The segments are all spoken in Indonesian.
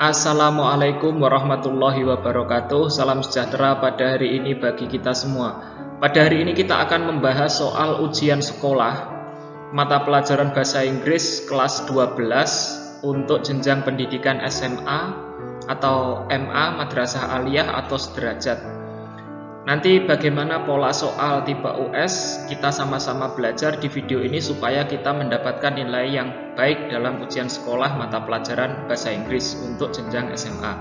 Assalamualaikum warahmatullahi wabarakatuh. Salam sejahtera pada hari ini bagi kita semua. Pada hari ini kita akan membahas soal ujian sekolah mata pelajaran bahasa Inggris kelas 12 untuk jenjang pendidikan SMA atau MA, madrasah aliyah atau sederajat. Nanti bagaimana pola soal tipe US kita sama-sama belajar di video ini supaya kita mendapatkan nilai yang baik dalam ujian sekolah mata pelajaran bahasa Inggris untuk jenjang SMA.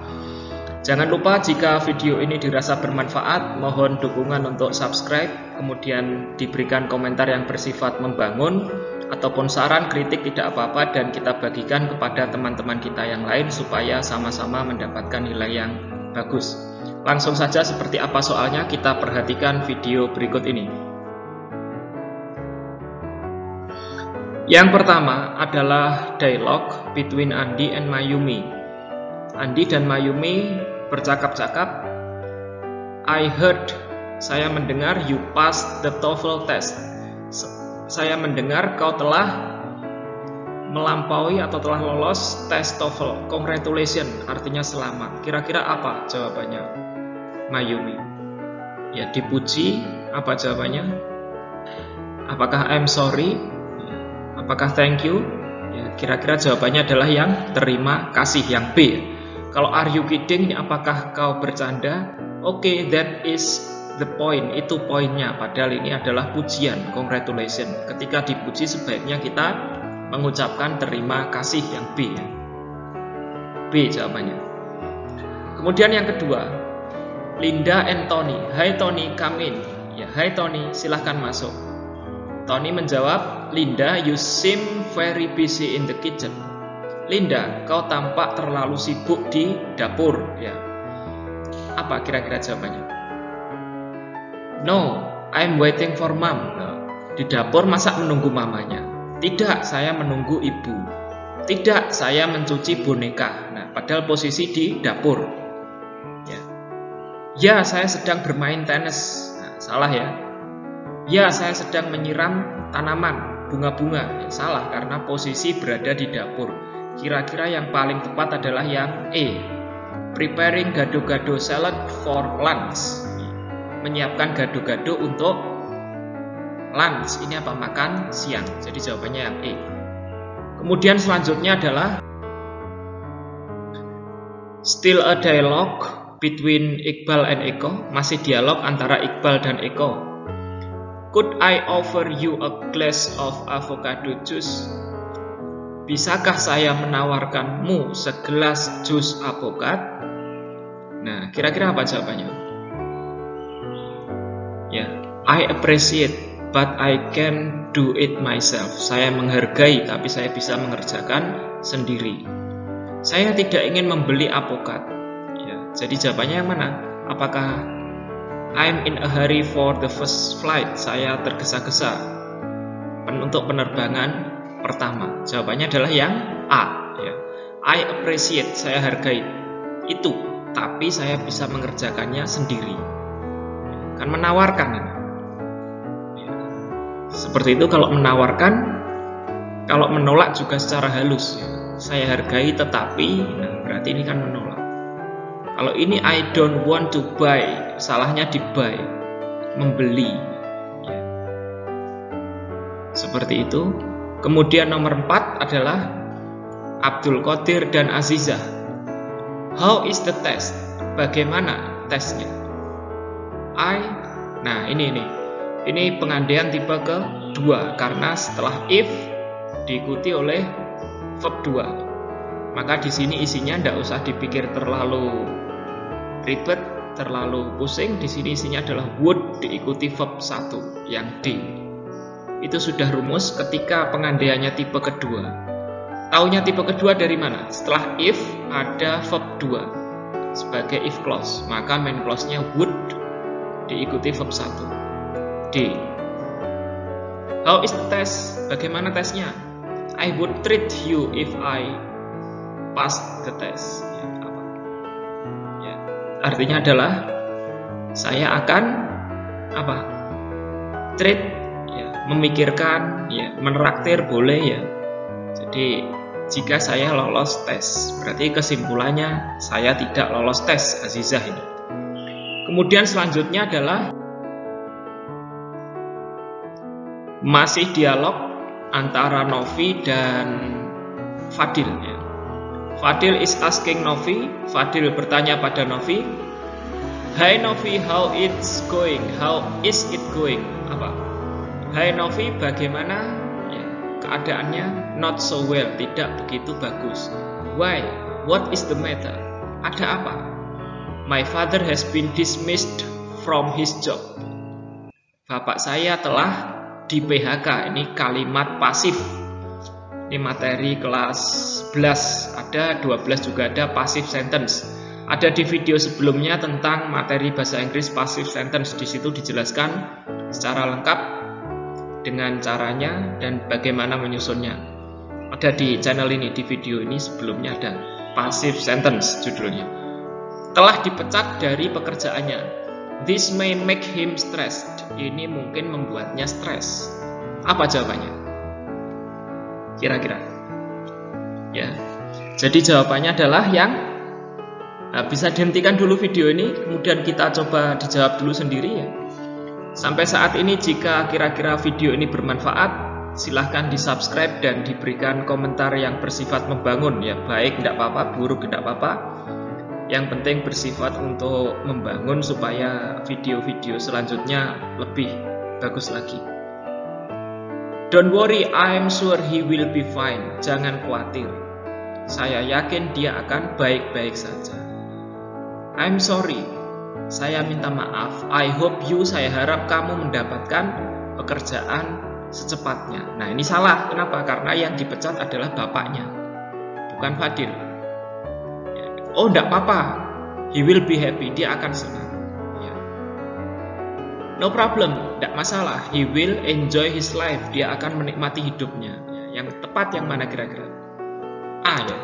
Jangan lupa jika video ini dirasa bermanfaat, mohon dukungan untuk subscribe, kemudian diberikan komentar yang bersifat membangun, ataupun saran, kritik tidak apa-apa, dan kita bagikan kepada teman-teman kita yang lain supaya sama-sama mendapatkan nilai yang bagus. Langsung saja seperti apa soalnya kita perhatikan video berikut ini. Yang pertama adalah dialog between Andi and Mayumi. Andi dan Mayumi bercakap-cakap. I heard, saya mendengar, you passed the TOEFL test. Saya mendengar kau telah melampaui atau telah lolos tes TOEFL. Congratulations, artinya selamat. Kira-kira apa jawabannya Mayumi? Ya, dipuji. Apa jawabannya? Apakah I'm sorry? Apakah thank you? Ya, kira-kira jawabannya adalah yang terima kasih, yang B. Kalau are you kidding, ini apakah kau bercanda? Oke, that is the point. Itu poinnya. Padahal ini adalah pujian. Congratulations. Ketika dipuji sebaiknya kita mengucapkan terima kasih, yang B. B jawabannya. Kemudian yang kedua, Linda and Tony. Hai Tony, come in. Ya, hai Tony, silahkan masuk. Tony menjawab, Linda, you seem very busy in the kitchen. Linda, kau tampak terlalu sibuk di dapur. Ya. Apa kira-kira jawabannya? No, I'm waiting for mom. Nah, di dapur masa menunggu mamanya? Tidak, saya menunggu ibu. Tidak, saya mencuci boneka. Nah, padahal posisi di dapur. Ya, saya sedang bermain tenis. Nah, salah ya. Ya, saya sedang menyiram tanaman, bunga-bunga. Ya, salah, karena posisi berada di dapur. Kira-kira yang paling tepat adalah yang E. Preparing gado-gado salad for lunch. Menyiapkan gado-gado untuk lunch. Ini apa? Makan siang. Jadi jawabannya yang E. Kemudian selanjutnya adalah still a dialogue between Iqbal and Eko. Masih dialog antara Iqbal dan Eko. Could I offer you a glass of avocado juice? Bisakah saya menawarkanmu segelas jus alpukat? Nah, kira-kira apa jawabannya? Ya, I appreciate, but I can do it myself. Saya menghargai, tapi saya bisa mengerjakan sendiri. Saya tidak ingin membeli alpukat. Jadi jawabannya yang mana? Apakah I'm in a hurry for the first flight? Saya tergesa-gesa untuk penerbangan pertama. Jawabannya adalah yang A. Ya. I appreciate, saya hargai itu, tapi saya bisa mengerjakannya sendiri. Kan menawarkan. Ya. Seperti itu kalau menawarkan. Kalau menolak juga secara halus. Ya. Saya hargai tetapi, nah, berarti ini kan menolak. Kalau ini I don't want to buy, salahnya di buy, membeli. Ya. Seperti itu. Kemudian nomor 4 adalah Abdul Qadir dan Azizah. How is the test? Bagaimana tesnya? Nah ini pengandaian tipe kedua karena setelah if diikuti oleh verb 2. Maka di sini isinya tidak usah dipikir terlalu ribet, terlalu pusing. Di sini isinya adalah would diikuti verb 1 yang D. Itu sudah rumus ketika pengandaiannya tipe kedua. Taunya tipe kedua dari mana? Setelah if ada verb 2 sebagai if clause, maka main clause-nya would diikuti verb 1 D. How is the test? Bagaimana tesnya? I would treat you if I pass the test. Ya, apa? Ya, artinya adalah saya akan apa? Treat, ya, memikirkan, ya, menraktir boleh ya. Jadi jika saya lolos tes. Berarti kesimpulannya saya tidak lolos tes, Azizah ini. Kemudian selanjutnya adalah masih dialog antara Novi dan Fadil ya. Fadil is asking Novi, Fadil bertanya pada Novi, "Hai Novi, how it's going? How is it going?" Apa? "Hai Novi, bagaimana ya, keadaannya?" "Not so well," tidak begitu bagus. "Why? What is the matter?" Ada apa? "My father has been dismissed from his job." Bapak saya telah di PHK. Ini kalimat pasif. Ini materi kelas 11, ada 12 juga ada passive sentence. Ada di video sebelumnya tentang materi bahasa Inggris passive sentence. Di situ dijelaskan secara lengkap dengan caranya dan bagaimana menyusunnya. Ada di channel ini, di video ini sebelumnya ada passive sentence judulnya. Telah dipecat dari pekerjaannya. This may make him stressed. Ini mungkin membuatnya stres. Apa jawabannya? Kira-kira ya. Jadi jawabannya adalah yang bisa dihentikan dulu video ini, kemudian kita coba dijawab dulu sendiri ya. Sampai saat ini jika kira-kira video ini bermanfaat, silahkan di subscribe dan diberikan komentar yang bersifat membangun ya. Baik tidak apa-apa, buruk tidak apa-apa, yang penting bersifat untuk membangun supaya video-video selanjutnya lebih bagus lagi. Don't worry, I'm sure he will be fine. Jangan khawatir, saya yakin dia akan baik-baik saja. I'm sorry, saya minta maaf. I hope you, saya harap kamu mendapatkan pekerjaan secepatnya. Nah ini salah, kenapa? Karena yang dipecat adalah bapaknya, bukan Fadil. Oh enggak apa-apa, he will be happy, dia akan senang ya. No problem, enggak masalah, he will enjoy his life, dia akan menikmati hidupnya ya. Yang tepat yang mana kira-kira? A ya,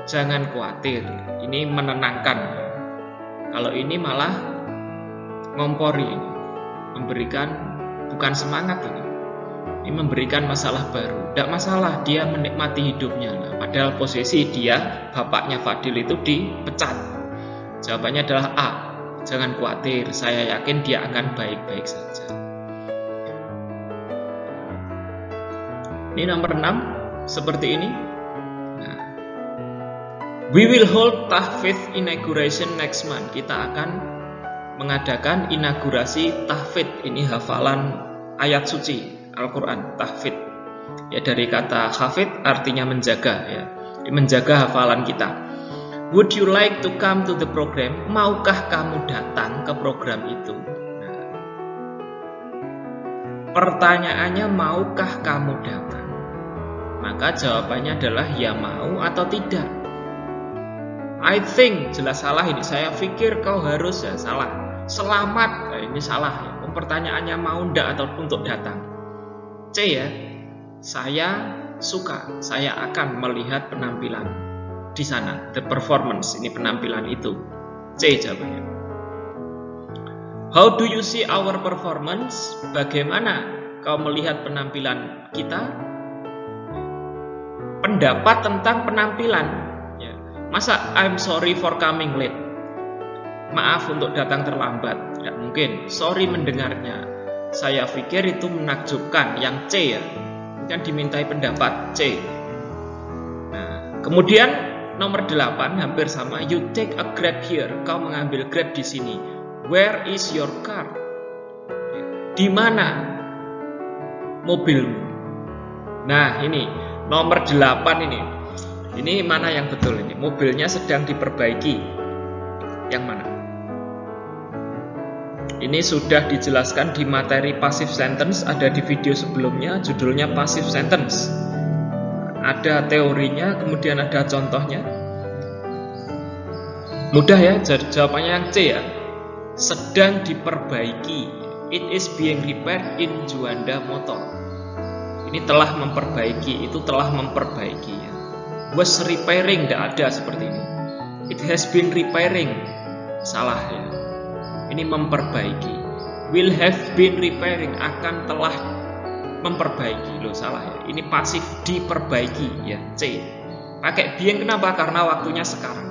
jangan khawatir, ini menenangkan. Kalau ini malah ngompori, memberikan bukan semangat ini memberikan masalah baru. Tidak masalah, dia menikmati hidupnya. Nah, padahal posisi dia, bapaknya Fadil itu dipecat. Jawabannya adalah A. Jangan khawatir, saya yakin dia akan baik-baik saja. Ini nomor 6, seperti ini. Nah, we will hold tahfidz inauguration next month. Kita akan mengadakan inaugurasi tahfidz. Ini hafalan ayat suci Al-Quran, tahfidz ya, dari kata hafidz artinya menjaga ya, menjaga hafalan kita. Would you like to come to the program? Maukah kamu datang ke program itu? Nah, pertanyaannya maukah kamu datang? Maka jawabannya adalah ya mau atau tidak. I think, jelas salah ini. Saya pikir kau harus, ya salah. Selamat, nah, ini salah ya. Pertanyaannya mau ndak atau untuk datang. C ya, saya suka, saya akan melihat penampilan di sana, the performance, ini penampilan itu. C jawabannya. How do you see our performance? Bagaimana kau melihat penampilan kita? Pendapat tentang penampilan ya. Masa I'm sorry for coming late, maaf untuk datang terlambat, tidak mungkin. Sorry mendengarnya, saya pikir itu menakjubkan, yang C ya, kan dimintai pendapat C. Nah, kemudian nomor 8 hampir sama. You take a grab here, kau mengambil grab di sini. Where is your car? Di mana mobilmu? Nah ini nomor 8 ini. Ini mana yang betul ini? Mobilnya sedang diperbaiki. Yang mana? Ini sudah dijelaskan di materi passive sentence, ada di video sebelumnya, judulnya passive sentence. Ada teorinya, kemudian ada contohnya. Mudah ya, jawabannya yang C ya. Sedang diperbaiki. It is being repaired in Juanda Motor. Ini telah memperbaiki, itu telah memperbaiki ya. Was repairing, tidak ada seperti ini. It has been repairing, salah ya. Ini memperbaiki. Will have been repairing, akan telah memperbaiki. Loh salah ya. Ini pasif diperbaiki ya, C. Pakai being kenapa? Karena waktunya sekarang.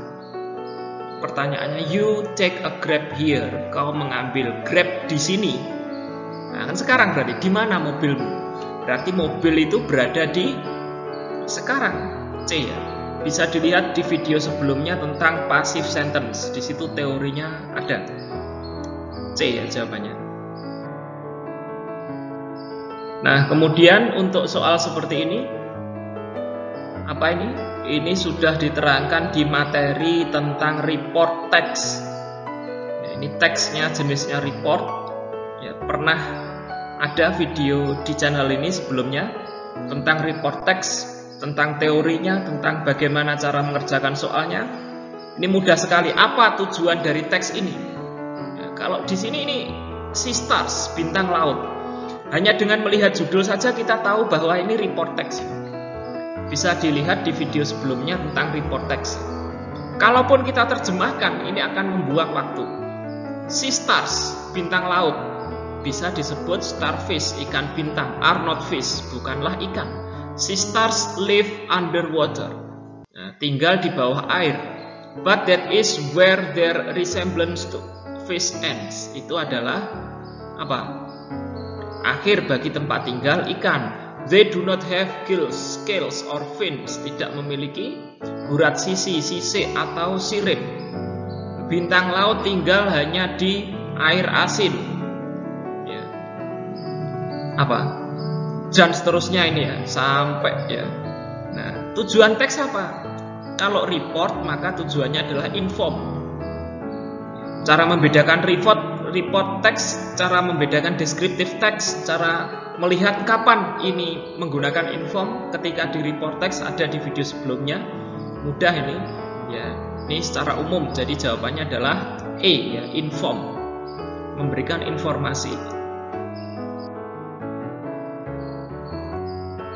Pertanyaannya, you take a grab here. Kau mengambil grab di sini. Nah, kan sekarang berarti di mana mobilmu? Berarti mobil itu berada di sekarang. C ya. Bisa dilihat di video sebelumnya tentang passive sentence. Di situ teorinya ada. C ya jawabannya. Nah, kemudian untuk soal seperti ini, apa ini? Ini sudah diterangkan di materi tentang report text. Nah, ini teksnya jenisnya report. Ya, pernah ada video di channel ini sebelumnya tentang report text, tentang teorinya, tentang bagaimana cara mengerjakan soalnya. Ini mudah sekali. Apa tujuan dari teks ini? Ya, kalau di sini ini sea stars, bintang laut. Hanya dengan melihat judul saja kita tahu bahwa ini report text. Bisa dilihat di video sebelumnya tentang report text. Kalaupun kita terjemahkan, ini akan membuang waktu. Sea stars, bintang laut, bisa disebut starfish, ikan bintang, are not fish, bukanlah ikan. Sea stars live underwater, nah, tinggal di bawah air. But that is where their resemblance to fish ends. Itu adalah apa? Akhir bagi tempat tinggal ikan. They do not have gills, scales, or fins. Tidak memiliki urat sisi, sisik, atau sirip. Bintang laut tinggal hanya di air asin. Ya. Apa? Dan seterusnya ini ya, sampai ya. Nah, tujuan teks apa? Kalau report, maka tujuannya adalah inform. Cara membedakan report text, cara membedakan descriptive text, cara melihat kapan ini menggunakan inform ketika di report text ada di video sebelumnya. Mudah ini ya, ini secara umum. Jadi jawabannya adalah E ya, inform, memberikan informasi.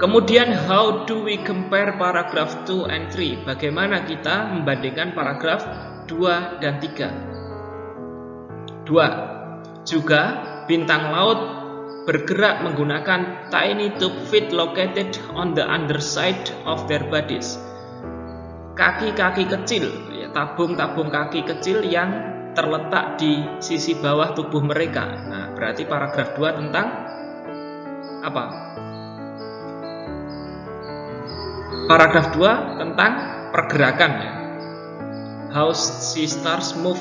Kemudian how do we compare paragraph 2 and 3? Bagaimana kita membandingkan paragraf 2 dan 3? 2. Juga bintang laut bergerak menggunakan tiny tube feet located on the underside of their bodies. Kaki-kaki kecil, ya, tabung-tabung kaki kecil yang terletak di sisi bawah tubuh mereka. Nah, berarti paragraf 2 tentang apa? Paragraf 2 tentang pergerakan ya. How sea stars move.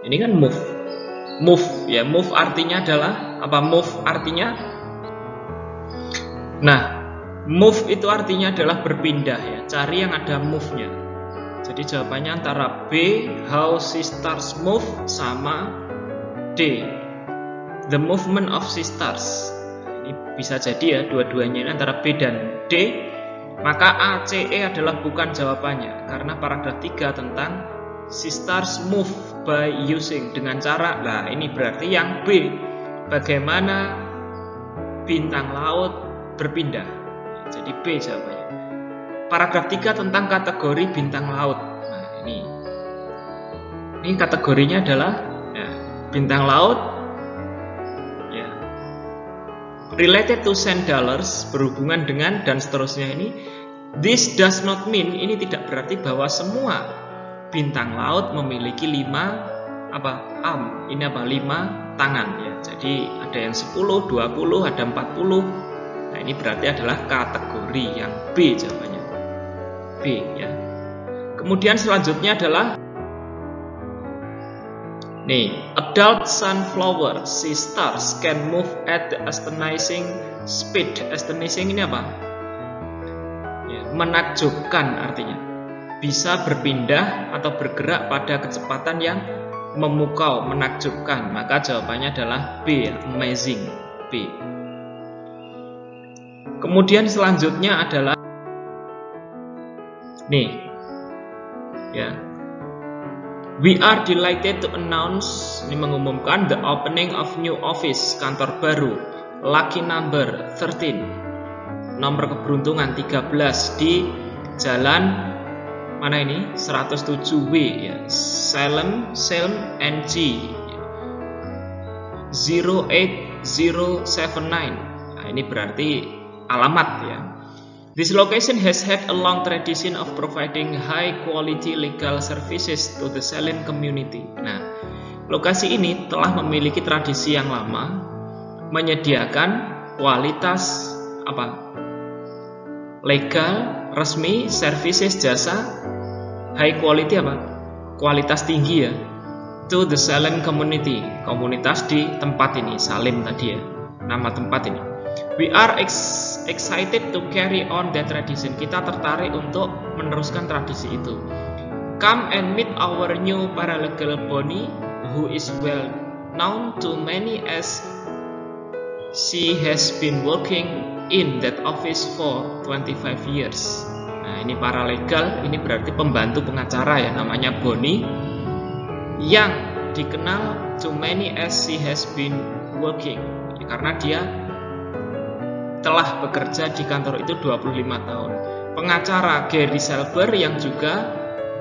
Ini kan move. Move ya, move artinya adalah apa? Move artinya, nah, move itu artinya adalah berpindah ya. Cari yang ada move-nya. Jadi jawabannya antara B, how sea stars move, sama D, the movement of sea stars. Ini bisa jadi ya, dua-duanya ini antara B dan D. Maka A, C, E adalah bukan jawabannya, karena paragraf 3 tentang sea stars move by using, dengan cara, nah ini berarti yang B, bagaimana bintang laut berpindah. Jadi B jawabannya. Paragraf 3 tentang kategori bintang laut. Nah ini kategorinya adalah ya, bintang laut ya, related to $10, berhubungan dengan, dan seterusnya ini. This does not mean, ini tidak berarti bahwa semua bintang laut memiliki 5 arm, ini 5 tangan ya. Jadi ada yang 10, 20, ada 40. Nah, ini berarti adalah kategori yang B jawabannya. B ya. Kemudian selanjutnya adalah nih, adult sunflower sea stars can move at the astonishing speed. Astonishing ini apa? Ya, menakjubkan artinya. Bisa berpindah atau bergerak pada kecepatan yang memukau, menakjubkan. Maka jawabannya adalah B, amazing. B. Kemudian selanjutnya adalah nih ya, we are delighted to announce, ini mengumumkan the opening of new office, kantor baru, lucky number 13, nomor keberuntungan 13 di jalan mana ini? 107W ya, Salem NG 08079. Nah, ini berarti alamat ya. This location has had a long tradition of providing high quality legal services to the Salem community. Nah, lokasi ini telah memiliki tradisi yang lama menyediakan kualitas legal, resmi, services, jasa, high quality kualitas tinggi ya, to the Salem community, komunitas di tempat ini, Salem tadi ya, nama tempat ini. We are excited to carry on that tradition. Kita tertarik untuk meneruskan tradisi itu. Come and meet our new paralegal Bonnie, who is well known to many as she has been working in that office for 25 years. Nah, ini paralegal, ini berarti pembantu pengacara ya, namanya Bonnie, yang dikenal to many as she has been working, ya, karena dia telah bekerja di kantor itu 25 tahun. Pengacara Gary Silver yang juga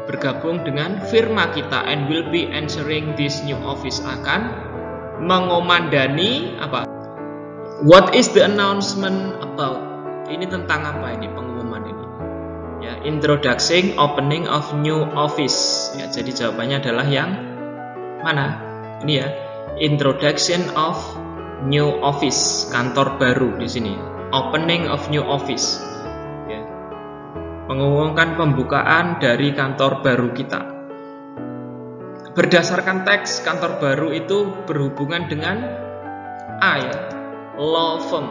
bergabung dengan firma kita and will be answering this new office, akan mengomandani What is the announcement about? Ini tentang apa ini pengumuman ini? Ya, introducing opening of new office. Ya, jadi jawabannya adalah yang mana? Ini ya, introduction of new office, kantor baru di sini. Opening of new office. Ya. Mengumumkan pembukaan dari kantor baru kita. Berdasarkan teks, kantor baru itu berhubungan dengan ya, law firm,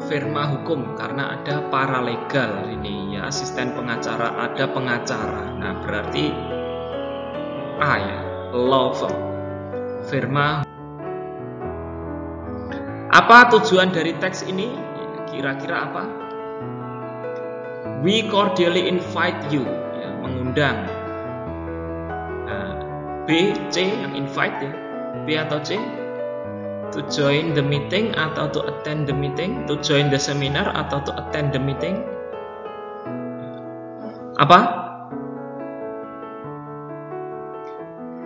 firma hukum, karena ada paralegal ini ya, asisten pengacara, ada pengacara. Nah, berarti ya, law firm, firma. Apa tujuan dari teks ini? Kira-kira apa? We cordially invite you, ya, mengundang. Nah, B, C yang invite ya, B atau C? To join the meeting atau to attend the meeting, to join the seminar atau to attend the meeting. Apa?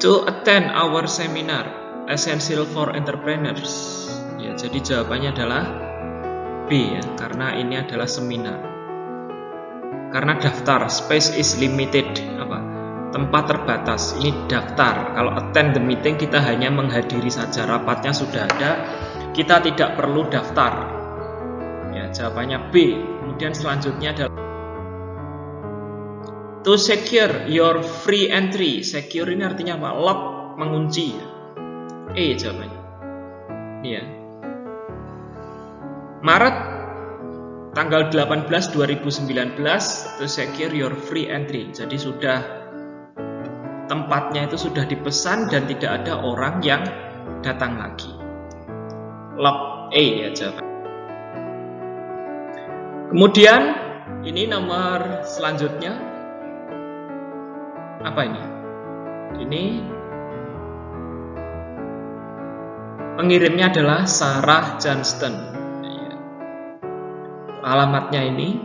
To attend our seminar, essential for entrepreneurs. Ya, jadi jawabannya adalah B ya, karena ini adalah seminar. Karena daftar, space is limited, tempat terbatas, ini daftar. Kalau attend the meeting, kita hanya menghadiri saja, rapatnya sudah ada, kita tidak perlu daftar. Ya, jawabannya B. Kemudian selanjutnya adalah to secure your free entry. Secure ini artinya apa? Lock, mengunci. E jawabannya. Iya. Maret tanggal 18 2019 to secure your free entry. Jadi sudah, tempatnya itu sudah dipesan dan tidak ada orang yang datang lagi. Lock A ya jawaban. Kemudian ini nomor selanjutnya apa ini? Ini pengirimnya adalah Sarah Johnston. Alamatnya ini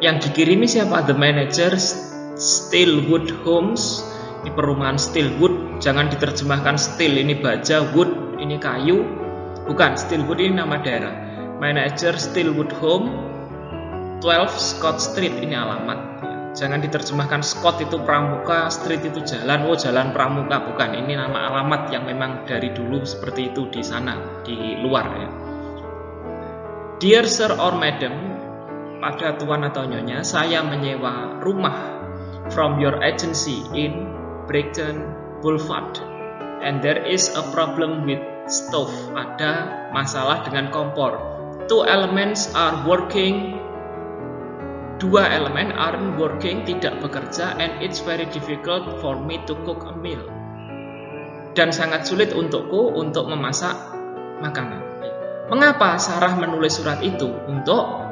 yang dikirimi siapa? The manager Steelwood Homes. Ini perumahan Steelwood, jangan diterjemahkan steel ini baja, wood ini kayu, bukan. Steelwood ini nama daerah. Manager Steelwood Home, 12 Scott Street, ini alamat. Jangan diterjemahkan Scott itu pramuka, street itu jalan, jalan pramuka, bukan. Ini nama alamat yang memang dari dulu seperti itu di sana, di luar ya. Dear Sir or Madam, pada tuan atau nyonya, saya menyewa rumah from your agency in Brighton Boulevard, and there is a problem with stove. Ada masalah dengan kompor. Two elements are working. Dua elemen aren't working, tidak bekerja, and it's very difficult for me to cook a meal. Dan sangat sulit untukku untuk memasak makanan. Mengapa Sarah menulis surat itu? Untuk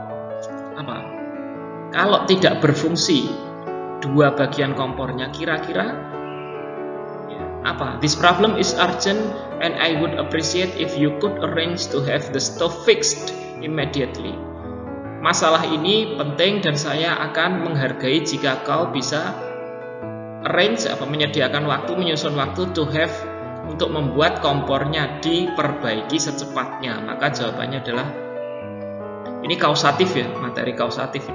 apa? Kalau tidak berfungsi dua bagian kompornya, kira-kira apa? This problem is urgent and I would appreciate if you could arrange to have the stove fixed immediately. Masalah ini penting dan saya akan menghargai jika kau bisa arrange, menyediakan waktu, menyusun waktu to have, untuk membuat kompornya diperbaiki secepatnya. Maka jawabannya adalah Ini kausatif ya, materi kausatif.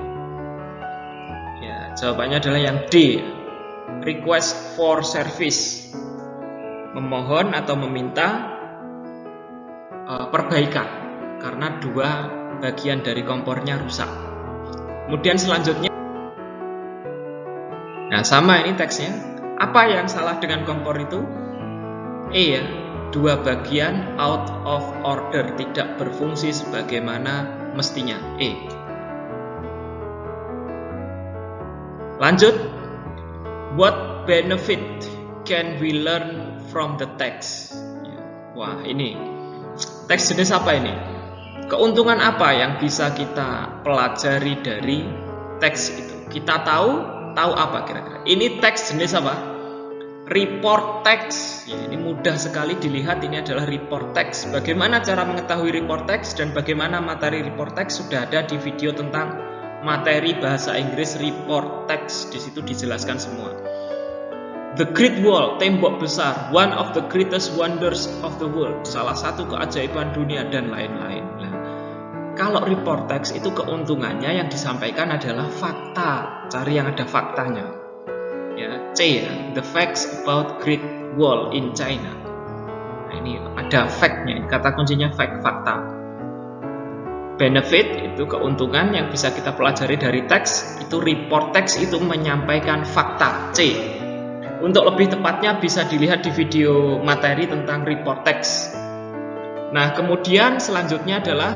Ya, jawabannya adalah yang D. Request for service. Memohon atau meminta perbaikan karena dua bagian dari kompornya rusak. Kemudian selanjutnya, nah sama ini teksnya. Apa yang salah dengan kompor itu? E ya, dua bagian out of order, tidak berfungsi sebagaimana mestinya. E. Lanjut. What benefit can we learn from the text? Wah, ini teks jenis apa ini? Keuntungan apa yang bisa kita pelajari dari teks itu? Kita tahu apa kira-kira? Ini teks jenis apa? Report text. Ya, ini mudah sekali dilihat, ini adalah report text. Bagaimana cara mengetahui report text dan bagaimana materi report text sudah ada di video tentang materi bahasa Inggris report text. Di situ dijelaskan semua. The Great Wall, tembok besar, one of the greatest wonders of the world, salah satu keajaiban dunia dan lain-lain. Nah, kalau report text itu keuntungannya yang disampaikan adalah fakta, cari yang ada faktanya. Ya, C ya, the facts about Great Wall in China. Nah, ini ada fact-nya, kata kuncinya fact, fakta. Benefit itu keuntungan yang bisa kita pelajari dari teks, itu report text itu menyampaikan fakta. C. Untuk lebih tepatnya bisa dilihat di video materi tentang report text. Nah, kemudian selanjutnya adalah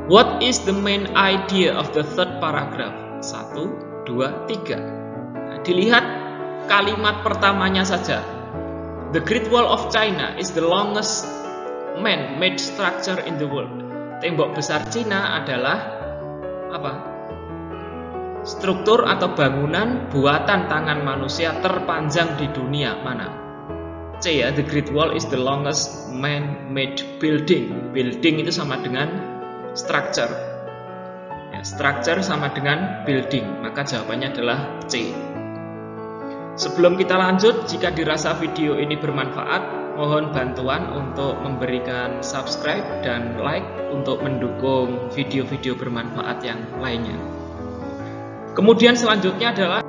what is the main idea of the third paragraph? 1, 2, 3. Nah, dilihat kalimat pertamanya saja. The Great Wall of China is the longest man-made structure in the world. Tembok besar Cina adalah apa? Struktur atau bangunan buatan tangan manusia terpanjang di dunia. Mana? C ya, the Great Wall is the longest man-made building. Building itu sama dengan structure. Ya, structure sama dengan building. Maka jawabannya adalah C. Sebelum kita lanjut, jika dirasa video ini bermanfaat, mohon bantuan untuk memberikan subscribe dan like untuk mendukung video-video bermanfaat yang lainnya. Kemudian selanjutnya adalah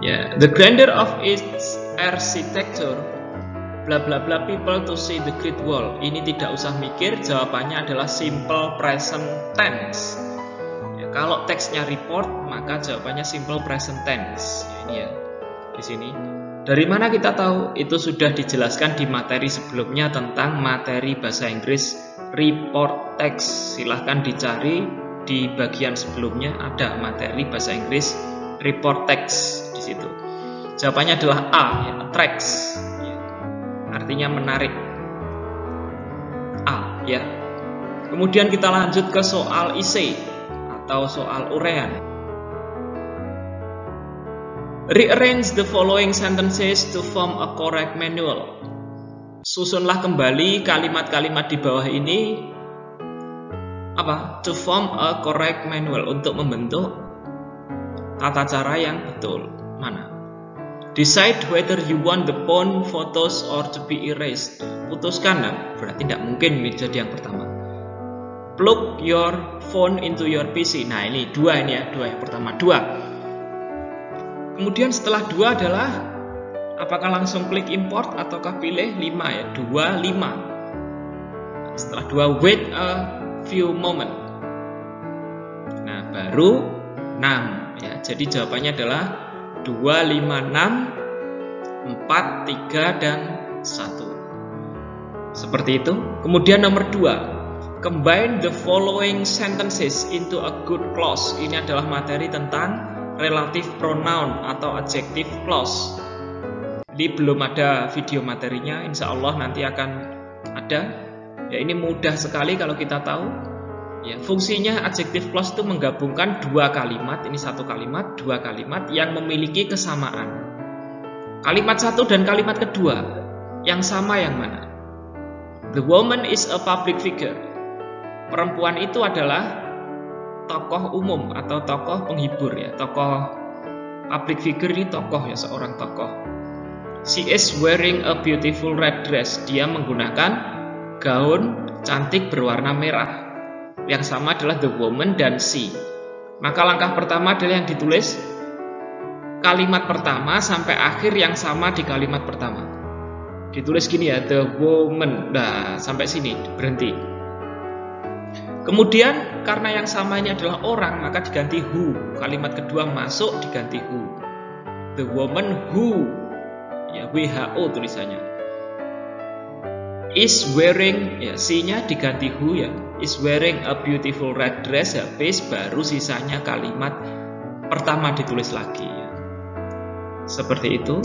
ya, the grandeur of its architecture, bla bla bla people to see the Great Wall. Ini tidak usah mikir, jawabannya adalah simple present tense. Ya, kalau teksnya report, maka jawabannya simple present tense. Ya, ini ya, di sini. Dari mana kita tahu? Itu sudah dijelaskan di materi sebelumnya tentang materi bahasa Inggris report text. Silahkan dicari. Di bagian sebelumnya ada materi bahasa Inggris report text di situ. Jawabannya adalah A, ya, attracts, ya, artinya menarik. A, ya. Kemudian kita lanjut ke soal essay atau soal uraian. Rearrange the following sentences to form a correct manual. Susunlah kembali kalimat-kalimat di bawah ini. Apa? To form a correct manual, untuk membentuk tata cara yang betul. Mana? Decide whether you want the phone photos or to be erased. Putuskan, berarti tidak mungkin menjadi yang pertama. Plug your phone into your PC. Nah, ini dua, ini ya, dua yang pertama, dua. Kemudian setelah dua adalah apakah langsung klik import ataukah pilih 5 ya? 2, 5. Setelah dua, wait a few moment. Nah, baru 6 ya. Jadi jawabannya adalah 2, 5, 6, 4, 3 dan 1. Seperti itu. Kemudian nomor 2, combine the following sentences into a good clause. Ini adalah materi tentang relative pronoun atau adjective clause. Jadi belum ada video materinya, insya Allah nanti akan ada. Ya, ini mudah sekali kalau kita tahu. Ya, fungsinya adjective clause itu menggabungkan dua kalimat, ini satu kalimat, dua kalimat yang memiliki kesamaan. Kalimat satu dan kalimat kedua, yang sama yang mana? The woman is a public figure. Perempuan itu adalah tokoh umum atau tokoh penghibur ya, tokoh public figure ini tokoh ya, seorang tokoh. She is wearing a beautiful red dress. Dia menggunakan gaun cantik berwarna merah. Yang sama adalah the woman dan she. Maka langkah pertama adalah yang ditulis kalimat pertama sampai akhir yang sama di kalimat pertama. Ditulis gini ya, the woman. Nah, sampai sini berhenti. Kemudian karena yang sama ini adalah orang, maka diganti who. Kalimat kedua masuk diganti who. The woman who, ya WHO tulisannya, is wearing, ya she-nya diganti who ya, is wearing a beautiful red dress. Habis baru sisanya kalimat pertama ditulis lagi ya. Seperti itu.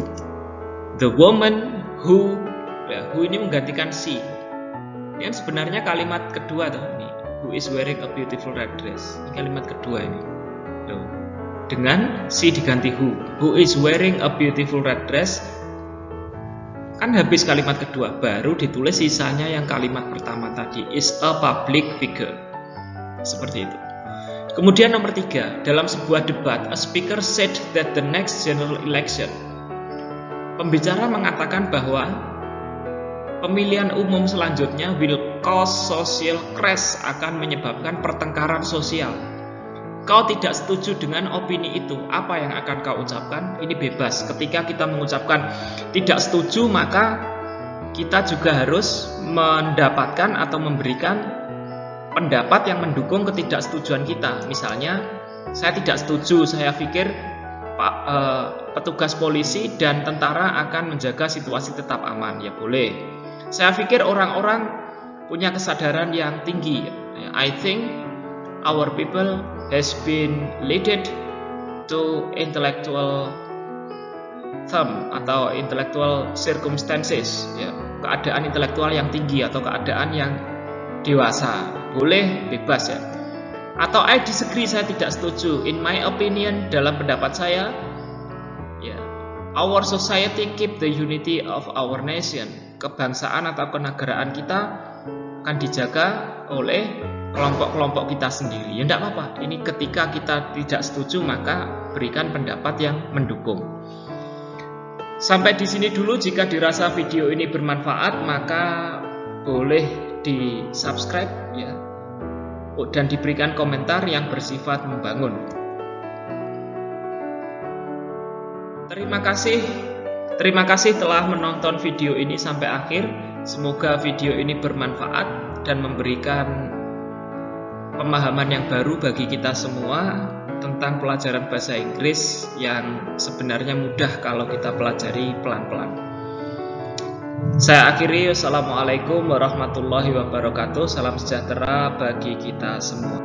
The woman who, ya, who ini menggantikan she. Yang sebenarnya kalimat kedua tuh ini, who is wearing a beautiful red dress. Ini kalimat kedua ini. Tuh. Dengan she diganti who is wearing a beautiful red dress. Kan habis kalimat kedua, baru ditulis sisanya yang kalimat pertama tadi, is a public figure. Seperti itu. Kemudian nomor 3, dalam sebuah debat, a speaker said that the next general election. Pembicara mengatakan bahwa pemilihan umum selanjutnya will cause social crash, akan menyebabkan pertengkaran sosial. Kau tidak setuju dengan opini itu, apa yang akan kau ucapkan? Ini bebas. Ketika kita mengucapkan tidak setuju, maka kita juga harus mendapatkan atau memberikan pendapat yang mendukung ketidaksetujuan kita. Misalnya, saya tidak setuju, saya pikir petugas polisi dan tentara akan menjaga situasi tetap aman. Ya boleh. Saya pikir orang-orang punya kesadaran yang tinggi. I think our people has been leaded to intellectual thumb atau intellectual circumstances, ya, keadaan intelektual yang tinggi atau keadaan yang dewasa. Boleh, bebas ya. Atau I disagree, saya tidak setuju. In my opinion, dalam pendapat saya, ya, our society keep the unity of our nation. Kebangsaan atau kenegaraan kita akan dijaga oleh kelompok-kelompok kita sendiri. Ya tidak apa-apa. Ini ketika kita tidak setuju, maka berikan pendapat yang mendukung. Sampai di sini dulu. Jika dirasa video ini bermanfaat, maka boleh di-subscribe ya, dan diberikan komentar yang bersifat membangun. Terima kasih telah menonton video ini sampai akhir. Semoga video ini bermanfaat dan memberikan pemahaman yang baru bagi kita semua tentang pelajaran bahasa Inggris yang sebenarnya mudah kalau kita pelajari pelan-pelan. Saya akhiri. Wassalamualaikum warahmatullahi wabarakatuh. Salam sejahtera bagi kita semua.